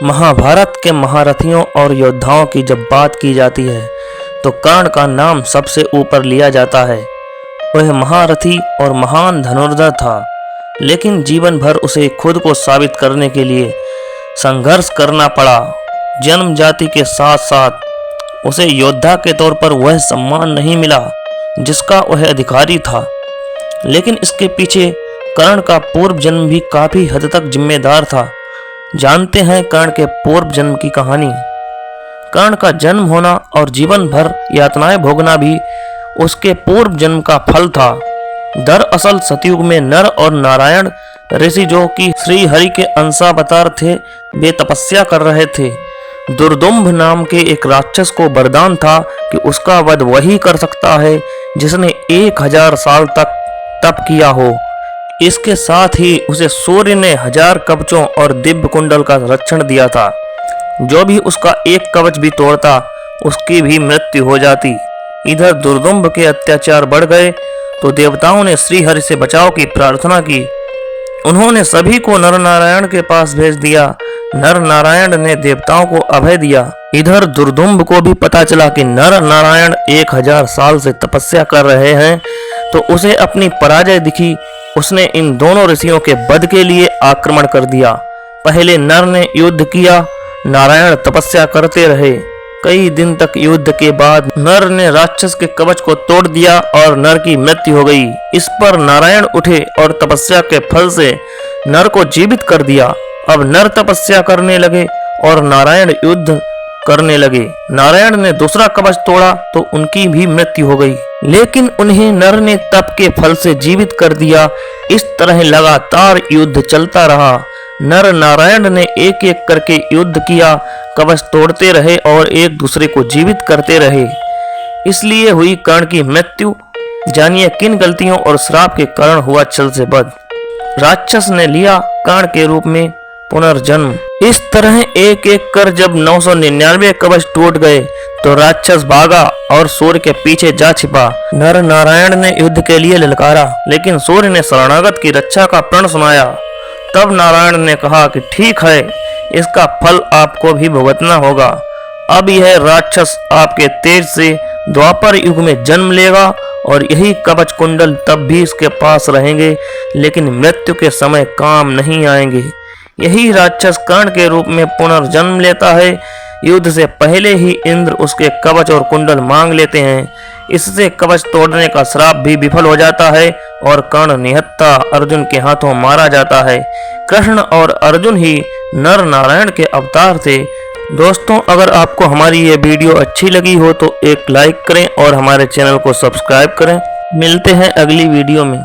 महाभारत के महारथियों और योद्धाओं की जब बात की जाती है तो कर्ण का नाम सबसे ऊपर लिया जाता है। वह महारथी और महान धनुर्धर था, लेकिन जीवन भर उसे खुद को साबित करने के लिए संघर्ष करना पड़ा। जन्म जाति के साथ साथ उसे योद्धा के तौर पर वह सम्मान नहीं मिला जिसका वह अधिकारी था, लेकिन इसके पीछे कर्ण का पूर्व जन्म भी काफी हद तक जिम्मेदार था। जानते हैं कर्ण के पूर्व जन्म की कहानी। कर्ण का जन्म होना और जीवन भर यातनाएं भोगना भी उसके पूर्व जन्म का फल था। दरअसल सतयुग में नर और नारायण ऋषि, जो कि श्री हरि के अंशावतार थे, वे तपस्या कर रहे थे। दुर्दुम्भ नाम के एक राक्षस को वरदान था कि उसका वध वही कर सकता है जिसने 1000 साल तक तप किया हो। इसके साथ ही उसे सूर्य ने 1000 कवचों और दिव्य कुंडल का रक्षण दिया था। जो भी उसका एक कवच भी तोड़ता उसकी भी मृत्यु हो जाती। इधर दुर्दुम्भ के अत्याचार बढ़ गए तो देवताओं ने श्री हरि से बचाव की प्रार्थना की। उन्होंने सभी को नर नारायण के पास भेज दिया। नर नारायण ने देवताओं को अभय दिया। इधर दुर्दुम्भ को भी पता चला कि नर नारायण 1000 साल से तपस्या कर रहे हैं, तो उसे अपनी पराजय दिखी। उसने इन दोनों ऋषियों के वध के लिए आक्रमण कर दिया। पहले नर ने युद्ध किया, नारायण तपस्या करते रहे। कई दिन तक युद्ध के बाद नर ने राक्षस के कवच को तोड़ दिया और नर की मृत्यु हो गई। इस पर नारायण उठे और तपस्या के फल से नर को जीवित कर दिया। अब नर तपस्या करने लगे और नारायण युद्ध करने लगे। नारायण ने दूसरा कवच तोड़ा तो उनकी भी मृत्यु हो गई, लेकिन उन्हें नर ने तप के फल से जीवित कर दिया। इस तरह लगातार युद्ध चलता रहा। नर नारायण ने एक एक करके युद्ध किया, कवच तोड़ते रहे और एक दूसरे को जीवित करते रहे। इसलिए हुई कर्ण की मृत्यु। जानिए किन गलतियों और श्राप के कारण हुआ छल से वध। राक्षस ने लिया कर्ण के रूप में पुनर्जन्म। इस तरह एक एक कर जब 999 कवच टूट गए तो राक्षस भागा और सूर्य के पीछे जा छिपा। नर नारायण ने युद्ध के लिए ललकारा, लेकिन सूर्य ने शरणागत की रक्षा का प्रण सुनाया। तब नारायण ने कहा कि ठीक है, इसका फल आपको भी भुगतना होगा। अब यह राक्षस आपके तेज से द्वापर युग में जन्म लेगा और यही कवच कुंडल तब भी इसके पास रहेंगे, लेकिन मृत्यु के समय काम नहीं आएंगे। यही राक्षस कर्ण के रूप में पुनर्जन्म लेता है। युद्ध से पहले ही इंद्र उसके कवच और कुंडल मांग लेते हैं। इससे कवच तोड़ने का श्राप भी विफल हो जाता है और कर्ण निहत्था अर्जुन के हाथों मारा जाता है। कृष्ण और अर्जुन ही नर नारायण के अवतार थे। दोस्तों, अगर आपको हमारी ये वीडियो अच्छी लगी हो तो एक लाइक करें और हमारे चैनल को सब्सक्राइब करें। मिलते हैं अगली वीडियो में।